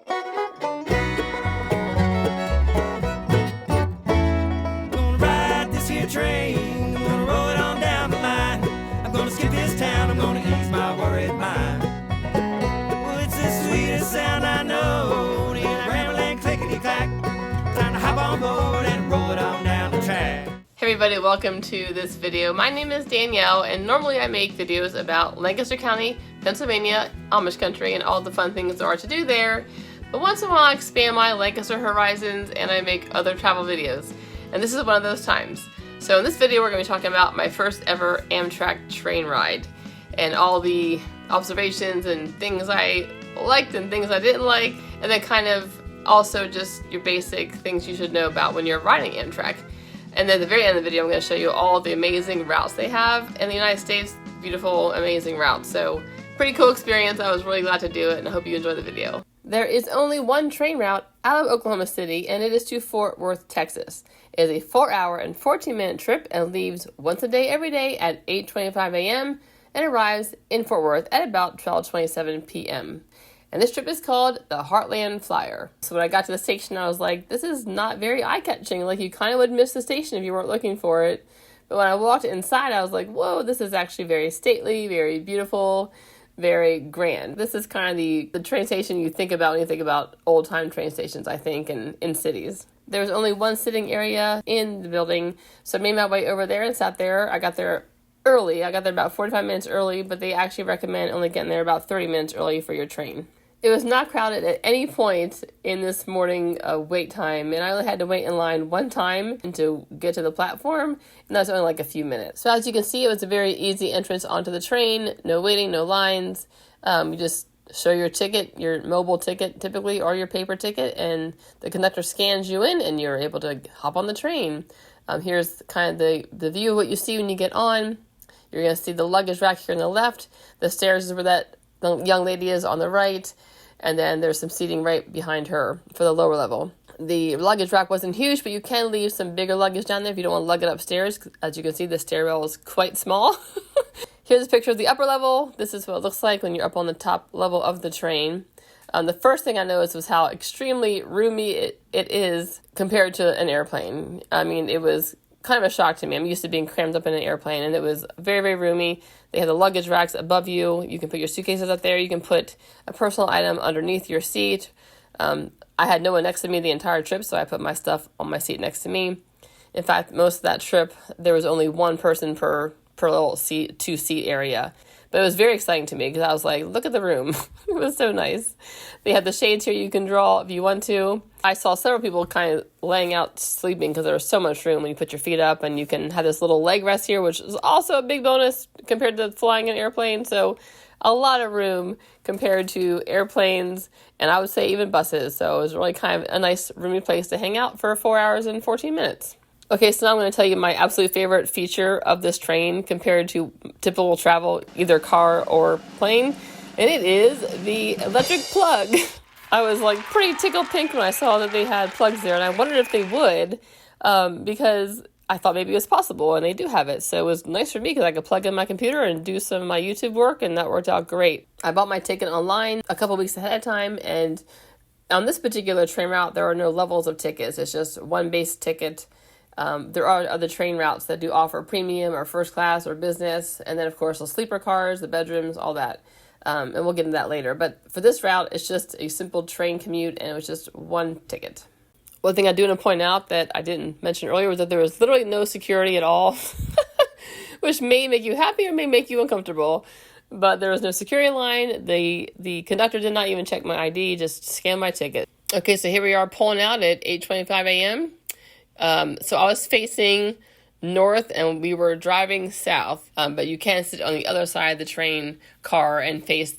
Gonna ride this here train, I'm gonna roll it on down the line. I'm gonna skip this town, I'm gonna ease my worried mind. Well, it's the sweetest sound I know, the rambling clickety-clack. Time to hop on board and roll it on down the track. Hey everybody, welcome to this video. My name is Danielle, and normally I make videos about Lancaster County, Pennsylvania, Amish country, and all the fun things there are to do there. But once in a while I expand my Lancaster horizons and I make other travel videos. And this is one of those times. So in this video we're going to be talking about my first ever Amtrak train ride and all the observations and things I liked and things I didn't like, and then kind of also just your basic things you should know about when you're riding Amtrak. And then at the very end of the video I'm going to show you all the amazing routes they have in the United States. Beautiful, amazing routes. So pretty cool experience. I was really glad to do it, and I hope you enjoy the video. There is only one train route out of Oklahoma City, and it is to Fort Worth, Texas. It is a 4-hour and 14-minute trip and leaves once a day every day at 8:25 a.m. and arrives in Fort Worth at about 12:27 p.m. And this trip is called the Heartland Flyer. So when I got to the station, I was like, this is not very eye-catching. Like, you kind of would miss the station if you weren't looking for it. But when I walked inside, I was like, whoa, this is actually very stately, very beautiful, very grand. This is kind of the train station you think about when you think about old-time train stations, I think, in cities. There was only one sitting area in the building, so I made my way over there and sat there. I got there early. I got there about 45 minutes early, but they actually recommend only getting there about 30 minutes early for your train. It was not crowded at any point in this morning wait time, and I only had to wait in line one time to get to the platform, and that was only like a few minutes. So as you can see, it was a very easy entrance onto the train. No waiting, no lines. You just show your ticket, your mobile ticket typically, or your paper ticket, and the conductor scans you in, and you're able to hop on the train. Here's kind of the view of what you see when you get on. You're going to see the luggage rack here on the left. The stairs is where that the young lady is on the right. And then there's some seating right behind her for the lower level. The luggage rack wasn't huge, but you can leave some bigger luggage down there if you don't want to lug it upstairs. As you can see, the stairwell is quite small. Here's a picture of the upper level. This is what it looks like when you're up on the top level of the train. The first thing I noticed was how extremely roomy it is compared to an airplane. I mean, it was kind of a shock to me. I'm used to being crammed up in an airplane, and it was very, very roomy. They have the luggage racks above you. You can put your suitcases up there. You can put a personal item underneath your seat. I had no one next to me the entire trip, so I put my stuff on my seat next to me. In fact, most of that trip, there was only one person per little seat, 2-seat area. But it was very exciting to me because I was like, look at the room. It was so nice. They have the shades here you can draw if you want to. I saw several people kind of laying out sleeping because there was so much room when you put your feet up, and you can have this little leg rest here, which is also a big bonus compared to flying an airplane. So a lot of room compared to airplanes, and I would say even buses. So it was really kind of a nice roomy place to hang out for 4 hours and 14 minutes. Okay, so now I'm going to tell you my absolute favorite feature of this train compared to typical travel, either car or plane, and it is the electric plug. I was like pretty tickled pink when I saw that they had plugs there, and I wondered if they would, because I thought maybe it was possible, and they do have it. So it was nice for me because I could plug in my computer and do some of my YouTube work, and that worked out great. I bought my ticket online a couple weeks ahead of time, and on this particular train route, there are no levels of tickets. It's just one base ticket. There are other train routes that do offer premium or first class or business, and then of course the sleeper cars, the bedrooms, all that. And we'll get into that later. But for this route, it's just a simple train commute, and it was just one ticket. One thing I do want to point out that I didn't mention earlier was that there was literally no security at all, which may make you happy or may make you uncomfortable. But there was no security line. The conductor did not even check my ID, just scanned my ticket. Okay, so here we are pulling out at 8:25 a.m. So I was facing north and we were driving south, but you can sit on the other side of the train car and face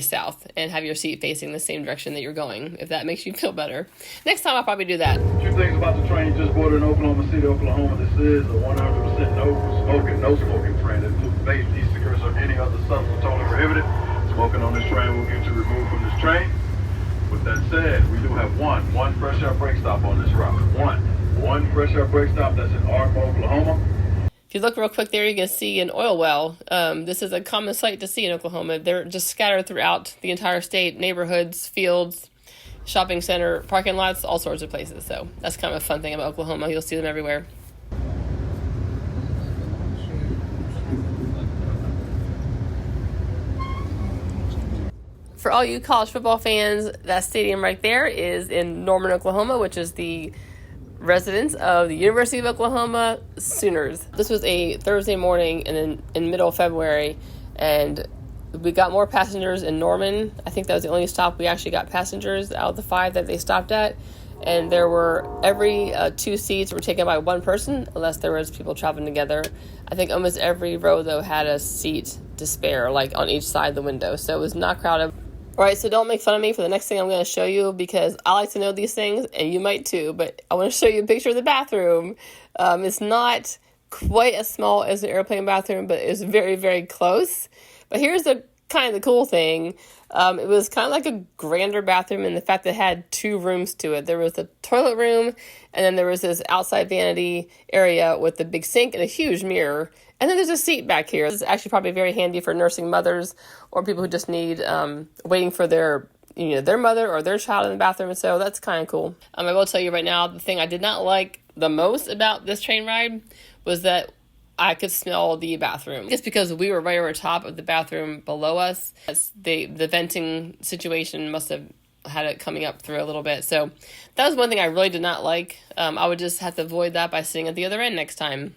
south and have your seat facing the same direction that you're going, if that makes you feel better. Next time I'll probably do that. A few things about the train just boarded in Oklahoma City, Oklahoma. This is a 100% no smoking train. It includes vape, e-cigarettes, or any other substance totally prohibited. Smoking on this train will get you removed from this train. With that said, we do have one fresh air brake stop on this route. One fresh air brake stop that's in Ardmore, Oklahoma. If you look real quick there, you can see an oil well. This is a common sight to see in Oklahoma. They're just scattered throughout the entire state, neighborhoods, fields. shopping center parking lots, all sorts of places. So that's kind of a fun thing about Oklahoma. You'll see them everywhere. For all you college football fans, that stadium right there is in Norman, Oklahoma, which is the residence of the University of Oklahoma Sooners. This was a Thursday morning in middle of February, and we got more passengers in Norman. I think that was the only stop we actually got passengers out of the 5 that they stopped at. And there were every 2 seats were taken by one person, unless there was people traveling together. I think almost every row, though, had a seat to spare, like on each side of the window. So it was not crowded. All right, so don't make fun of me for the next thing I'm going to show you, because I like to know these things, and you might too. But I want to show you a picture of the bathroom. It's not quite as small as an airplane bathroom, but it's very, very close. But here's the kind of the cool thing. It was kind of like a grander bathroom in the fact that it had 2 rooms to it. There was a toilet room, and then there was this outside vanity area with a big sink and a huge mirror. And then there's a seat back here. This is actually probably very handy for nursing mothers or people who just need waiting for their mother or their child in the bathroom. So that's kind of cool. I will tell you right now, the thing I did not like the most about this train ride was that I could smell the bathroom. It's because we were right over top of the bathroom below us. The venting situation must have had it coming up through a little bit. So that was one thing I really did not like. I would just have to avoid that by sitting at the other end next time.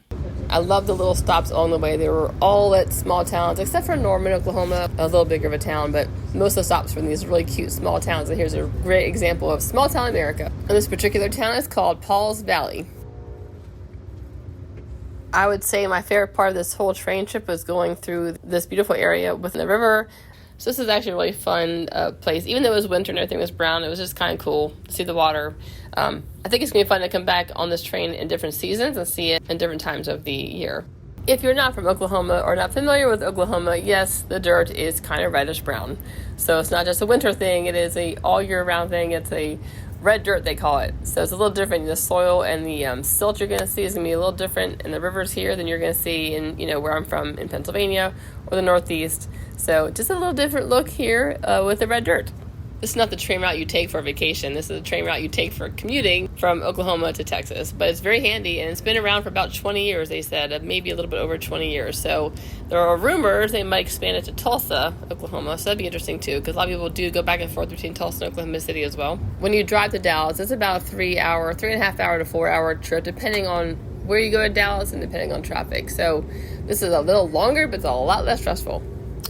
I love the little stops along the way. They were all at small towns, except for Norman, Oklahoma, a little bigger of a town, but most of the stops were in these really cute small towns. And here's a great example of small town America. And this particular town is called Pauls Valley. I would say my favorite part of this whole train trip was going through this beautiful area within the river. So this is actually a really fun place. Even though it was winter and everything was brown, it was just kind of cool to see the water. I think it's going to be fun to come back on this train in different seasons and see it in different times of the year. If you're not from Oklahoma or not familiar with Oklahoma, yes, the dirt is kind of reddish brown. So it's not just a winter thing, it is a all year round thing. It's a red dirt, they call it. So it's a little different. The soil and the silt you're going to see is going to be a little different in the rivers here than you're going to see in, where I'm from in Pennsylvania or the Northeast. So just a little different look here with the red dirt. This is not the train route you take for a vacation. This is the train route you take for commuting from Oklahoma to Texas. But it's very handy, and it's been around for about 20 years, they said, maybe a little bit over 20 years. So there are rumors they might expand it to Tulsa, Oklahoma. So that'd be interesting, too, because a lot of people do go back and forth between Tulsa and Oklahoma City as well. When you drive to Dallas, it's about a 3.5 hour to 4 hour trip, depending on where you go to Dallas and depending on traffic. So this is a little longer, but it's a lot less stressful.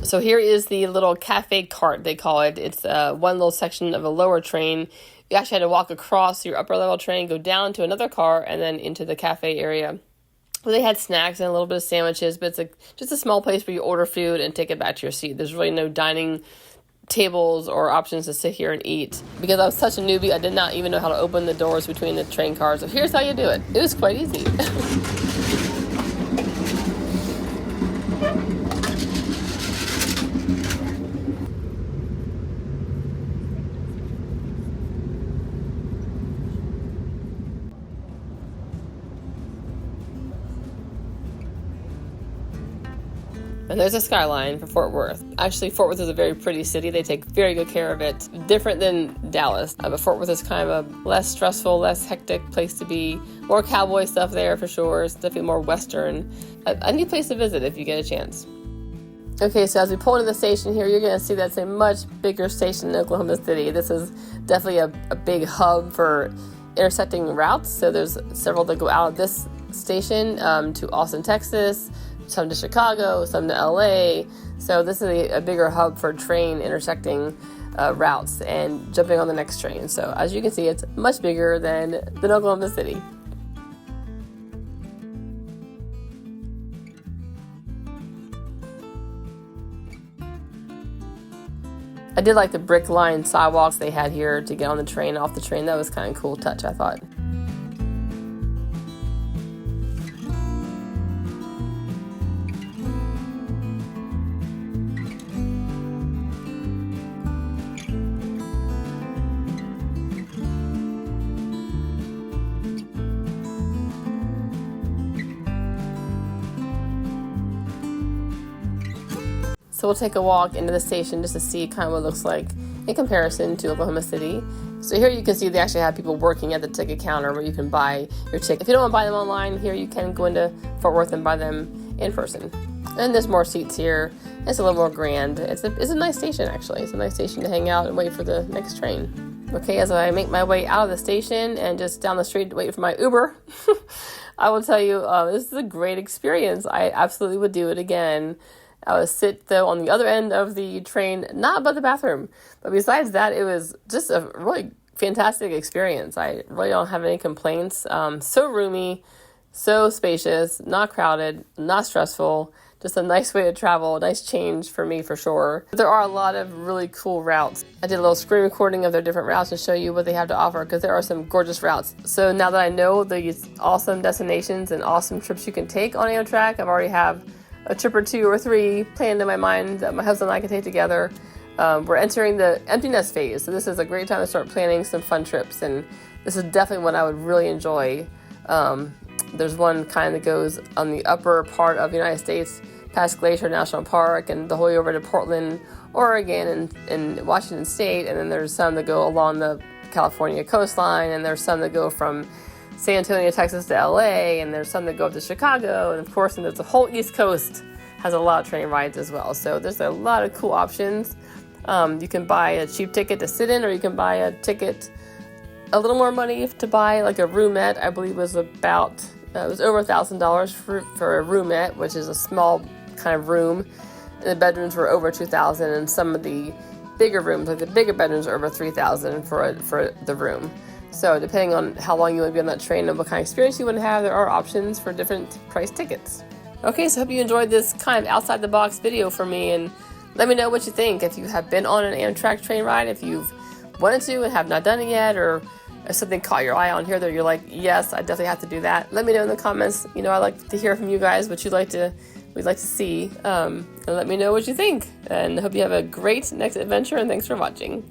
So here is the little cafe cart, they call it. It's one little section of a lower train. You actually had to walk across your upper level train, go down to another car, and then into the cafe area. Well, they had snacks and a little bit of sandwiches, but it's just a small place where you order food and take it back to your seat. There's really no dining tables or options to sit here and eat. Because I was such a newbie, I did not even know how to open the doors between the train cars. So here's how you do it. It was quite easy. And there's a skyline for Fort Worth. Actually, Fort Worth is a very pretty city. They take very good care of it. Different than Dallas. But Fort Worth is kind of a less stressful, less hectic place to be. More cowboy stuff there for sure. It's definitely more Western. A neat place to visit if you get a chance. Okay, so as we pull into the station here, you're going to see that's a much bigger station than Oklahoma City. This is definitely a big hub for intersecting routes. So there's several that go out of this station to Austin, Texas, some to Chicago, some to LA. So this is a bigger hub for train intersecting routes and jumping on the next train. So as you can see, it's much bigger than Oklahoma City. I did like the brick lined sidewalks they had here to get on the train, off the train. That was kind of a cool touch, I thought. So we'll take a walk into the station just to see kind of what it looks like in comparison to Oklahoma City. So here you can see they actually have people working at the ticket counter where you can buy your ticket. If you don't want to buy them online, here you can go into Fort Worth and buy them in person. And there's more seats here. It's a little more grand. It's a nice station, actually. It's a nice station to hang out and wait for the next train. Okay, as I make my way out of the station and just down the street to wait for my Uber, I will tell you, this is a great experience. I absolutely would do it again. I would sit, though, on the other end of the train, not by the bathroom. But besides that, it was just a really fantastic experience. I really don't have any complaints. So roomy, so spacious, not crowded, not stressful. Just a nice way to travel, a nice change for me for sure. There are a lot of really cool routes. I did a little screen recording of their different routes to show you what they have to offer because there are some gorgeous routes. So now that I know these awesome destinations and awesome trips you can take on Amtrak, I've already have a trip or 2 or 3 planned in my mind that my husband and I can take together. We're entering the empty nest phase, so this is a great time to start planning some fun trips, and this is definitely one I would really enjoy. There's one kind that goes on the upper part of the United States, past Glacier National Park and the whole way over to Portland, Oregon, and Washington State, and then there's some that go along the California coastline, and there's some that go from San Antonio, Texas to LA, and there's some that go up to Chicago, and of course, and there's the whole East Coast has a lot of train rides as well. So there's a lot of cool options. You can buy a cheap ticket to sit in, or you can buy a ticket a little more money to buy, like a roomette. I believe was about it was over $1,000 for a roomette, which is a small kind of room, and the bedrooms were over $2,000, and some of the bigger rooms, like the bigger bedrooms, are over $3,000 for the room. So depending on how long you want to be on that train and what kind of experience you want to have, there are options for different price tickets. Okay, so I hope you enjoyed this kind of outside the box video for me, and let me know what you think. If you have been on an Amtrak train ride, if you've wanted to and have not done it yet, or if something caught your eye on here that you're like, yes, I definitely have to do that, let me know in the comments. You know, I like to hear from you guys what we'd like to see, and let me know what you think. And I hope you have a great next adventure, and thanks for watching.